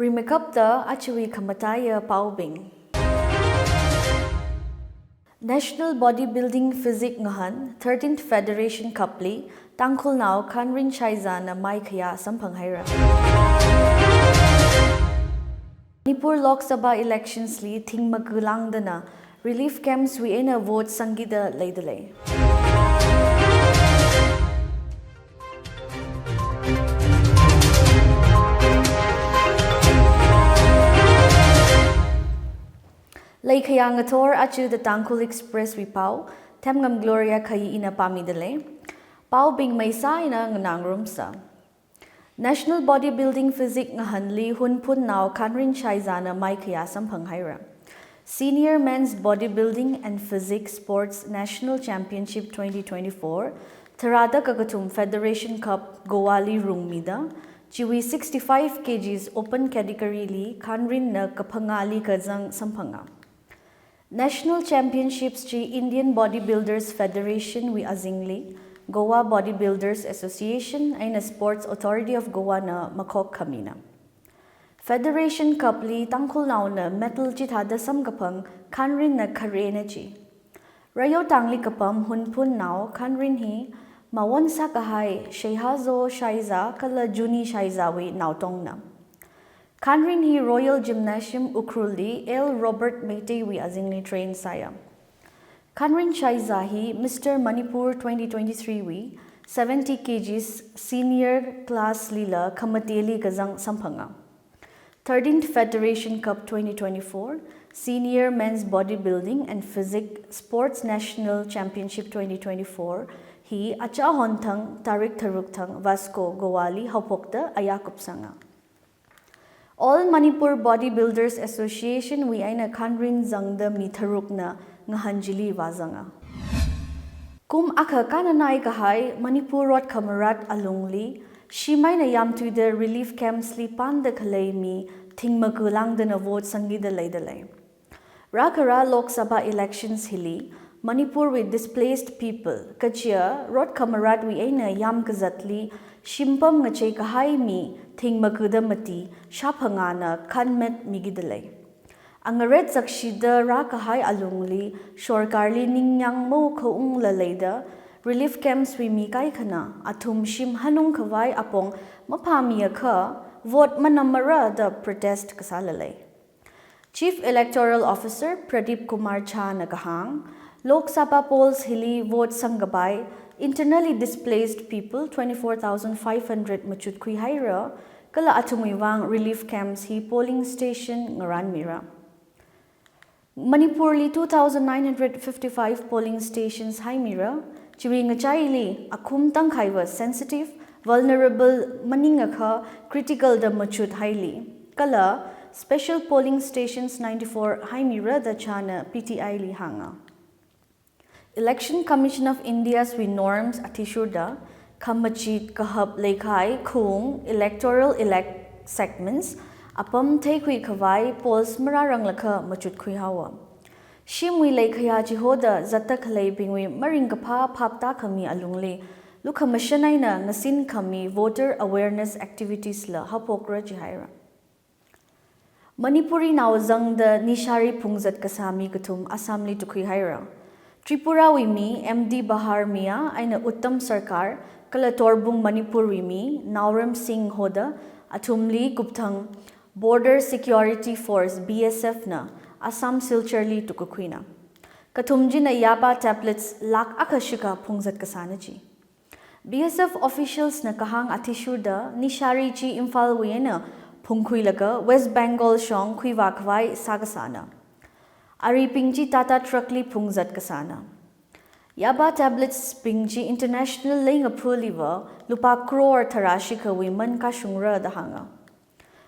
Rimakapta Achiwi Kamataya Paubing National Bodybuilding Physique Ngahan 13th Federation Cupli Tangkhul now Kanrin Chaizana Maikaya Sampanghaira Manipur Lok Sabha elections li Themngam dana relief camps we ena vote sangida leidale Laikhayangator achu the Tangkhul Express we pau Themngam Gloria Khayi ina pamidale pau bing maisa ina nganangrumsa National Bodybuilding Physique Ngahanli Hunpun now Kanrin Chaizana Maikaya Sampanghaira Senior Men's Bodybuilding and Physique Sports National Championship 2024 Tharada Kagatum Federation Cup Gowali Rungmida Chiwi 65 kgs open category li Kanrin na Kapangali Kazang Sampanga National Championships Chi Indian Bodybuilders Federation we azingli Goa Bodybuilders Association aina Sports Authority of Goa na makok kamina Federation Cup li Tangkhul now na metal chithada samgapang Kanrin na karena chi Rayo tangli kapam hunpun now Kanrin hi mawon sa kahay Shehazo Shaiza kala Juni Shaizawi now tong na Kanrin hi Royal Gymnasium Ukruli L. Robert Meitei wi azingli train saya Kanrin Shaiza hi Mr. Manipur 2023 wi 70 kgs senior class lila kamateli kazang sampanga 13th Federation Cup 2024 Senior Men's Bodybuilding and Physique Sports National Championship 2024 hi acha honthang tarik tharuktang Vasco Gowali hapokta ayakupsanga All Manipur Bodybuilders Association we aina Kanrin zangda mi tharukna ngahanjili wazanga Kum akha kananai kahai Manipur rot kamarat alungli Shimai na yam to the relief camps li panda khalai mi Themngam dana vote sangida leidale Rakara Lok Sabha elections hili Manipur with displaced people kachia rot kamarat we aina yam kazatli shimpam ngache kahai mi Themngam mati shapangana khanmet migidale Angaret sakshida rakahai alungli shorkarli ningyang mo khaung laleida relief camps we mi kai khana athum shim hanung khawai apong maphamia kha vote manamara the protest kasalale Chief Electoral Officer Pradeep Kumar Jha nagahang Lok Sabha polls hili vote sangabai internally displaced people 24,500 machut khui haira kala athumiwang relief camps hi polling station ngaran mira Manipurli 2,955 polling stations haimira chiwi ngachaili akhum tangkhaiwa sensitive vulnerable maningakha critical da machut haili kala special polling stations 94 haimira da chana PTI li hanga Election Commission of India's we norms atishurda kamachit kahap lekhai khung electoral elect segments apam thekhui khawai polls mararang lakha machut khui hawa shimwi lekhaya jihoda zatta khalai bingwi maringkapha phapta khami alungli lukhamashanaina ngasin khami voter awareness activities la hapokra jihaira Manipuri now zang the nishari phungzat kasami kathum assamli tukhui haira Tripura wimi MD Bahar Mia aina Uttam Sarkar Kalatorbung Manipur wimi Nauram Singh Hoda Athumli Kupthang Border Security Force BSF na Assam Silcharli Tukukwina Kathumji na yaba tablets lak akashika phungzat kasanachi BSF officials na kahang atishurda nishari chi Imphal wena phungkhuilaga West Bengal shong khuiwakwai sagasana Ari pingji tata truckli phungzat kasana Yaba tablets pingji international ling approval lupa crore tharashika women ka shungra dahanga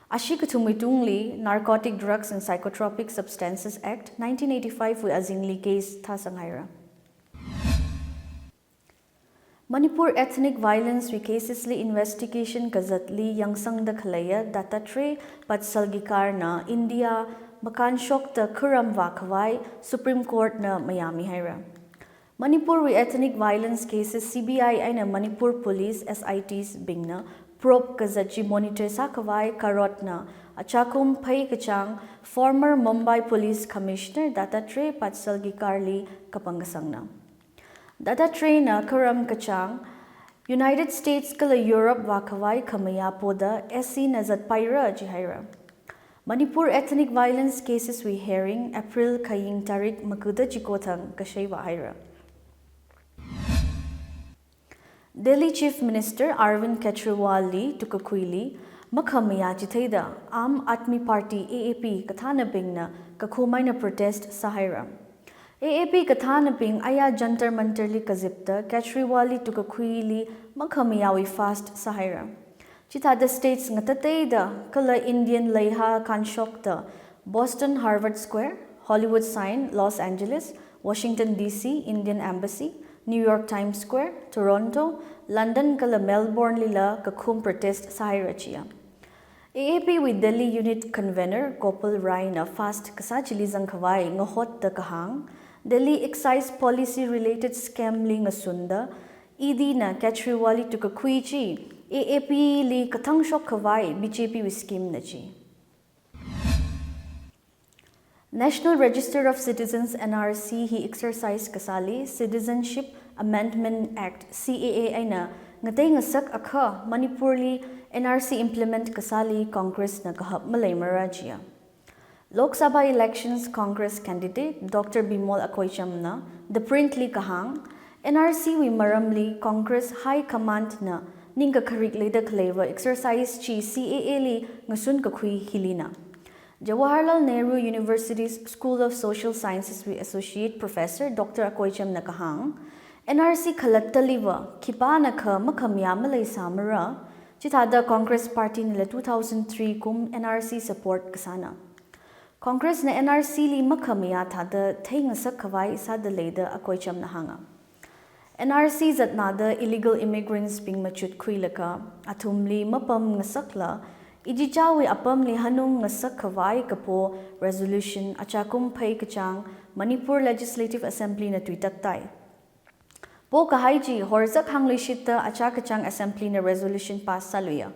Ashikatummitungli Narcotic Drugs and Psychotropic Substances Act 1985 wi azingli case thasanghaira Manipur ethnic violence we cases li investigation kazatli yangsang da khalaya datatre patsalgikar na India makan shok ta khuram wakhawai Supreme Court na Miami haira Manipur we ethnic violence cases CBI aina Manipur Police SITs bingna prop kazachi monitor sakawai karotna achakum phai kachang former Mumbai Police Commissioner Dattatreya Patsalgi Karli kapangasangna. Dattatreya na karam kachang United States kala Europe wakawai kamaya poda SC nazat paira jihaira. Manipur ethnic violence cases we hearing April Khayi tarik makuda chikothang kashay wahaira. Delhi Chief Minister Arvind Kejriwal li tukakuili makhamaya jithaida Aam Aadmi Party AAP kathana bingna kakhumaina protest sahira. AAP kathana bing aya jantar mantar li kazipta Kejriwal li tukakuili makhamaya we fast sahira. Chithada states ngatatayda kala Indian Laiha Kanshokta Boston Harvard Square, Hollywood Sign Los Angeles, Washington DC Indian Embassy, New York Times Square, Toronto, London kala Melbourne lila kakhum protest sahirachia. AAP with Delhi Unit Convener Gopal Rai na fast kasachili zangkhawai ngahot da kahang, Delhi excise policy related scam li ngasunda, ED na Kejriwal to kakhuichi, AAP li kathang shok khawai BJP with scheme na chi. National Register of Citizens NRC he exercise kasali Citizenship Amendment Act CAA aina ngatay ngasak akha Manipur li NRC implement kasali Congress na kahap malay marajia. Lok Sabha elections Congress candidate Dr. Bimol Akoycham na the print li kahang NRC wi maramli Congress High Command na ninga karik leda kleva exercise chi CAA li ngasun kakhui hilina. Jawaharlal Nehru University's School of Social Sciences with Associate Professor Dr. Akoycham na kahang NRC kalattaliwa kipa na ka makamya malay samara chithada Congress Party nila 2003 kum NRC support kasana. Congress na NRC li makamya thada thay ngasak khawai isa leda Akoycham na hanga. NRC zatnada illegal immigrants being machut kuilaka atumli mapam ngasakla ijichawi apam li hanung ngasak khawai kapo resolution achakum phai kachang Manipur Legislative Assembly na tuitatay. Po kahaiji horzak hangli shita achakachang assembly na resolution pass saluya.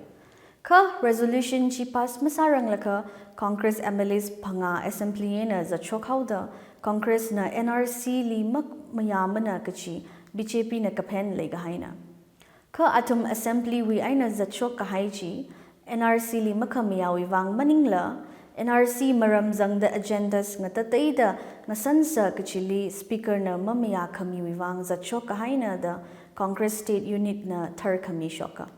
Ka resolution chi pass masarang laka Congress MLAs phanga assembly na zachokhawda Congress na NRC li mayama na kachi BJP na kapen legahaina. Ka atum assembly wi aina zatchok kahaiji NRC li makamiyawi wang maningla NRC maram zang the agendas ngatatayda ngasansa kachili speaker na mamaya kamiwi wang zatchok kahaina da Congress State Unit na thar kami shoka.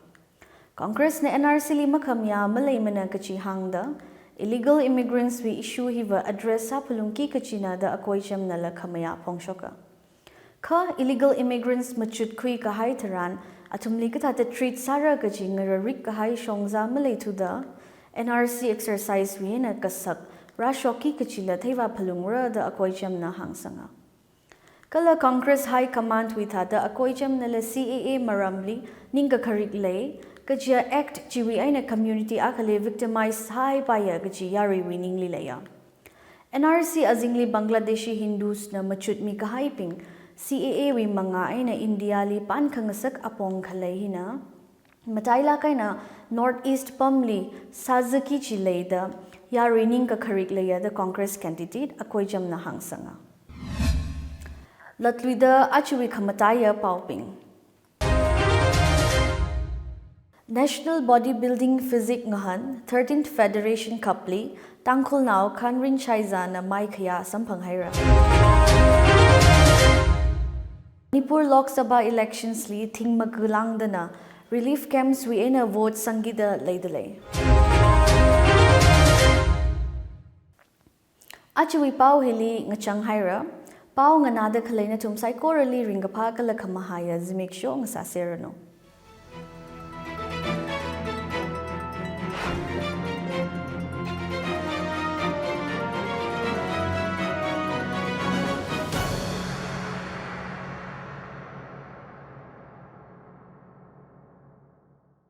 Congress na NRC li makamya malay mana kachi hangda illegal immigrants we issue hiva address sa pulungki kachina da Akoycham na la kamaya pongshoka. Ka illegal immigrants machut kui kahai taran atumli katata treat sara kachi ngararik kahai shongza malay tuda NRC exercise we na kasak rashoki kachila thaiva palungra da Akoycham na hangsanga. Kala Congress High Command with hada Akoycham na la CAA maramli ninga karik lay kajia act jiwi aina community akale victimized high baya kaji yari winning lilaya. NRC azingli Bangladeshi Hindus na machut mi kahai ping CAA wi mga ay na India li pan kangasak apong kalayhina matayla kay na Northeast Pamli Sazaki Chileda yari ning kakarik laya the Congress candidate Akoycham na hangsanga. Latluida achiwi kamataya pauping. National Bodybuilding Physique ngahan 13th Federation Cup li Tangkhul now Kanrin Chaiza na mai khaya sampang haira. Manipur Lok Sabha elections li Themngam dana relief camps we ena vote sangida laidalay. Achiwi pau hili ngachang haira pau nga nada khalay na tumsay korali ringapha kala kamahaya zimik show nga saserano.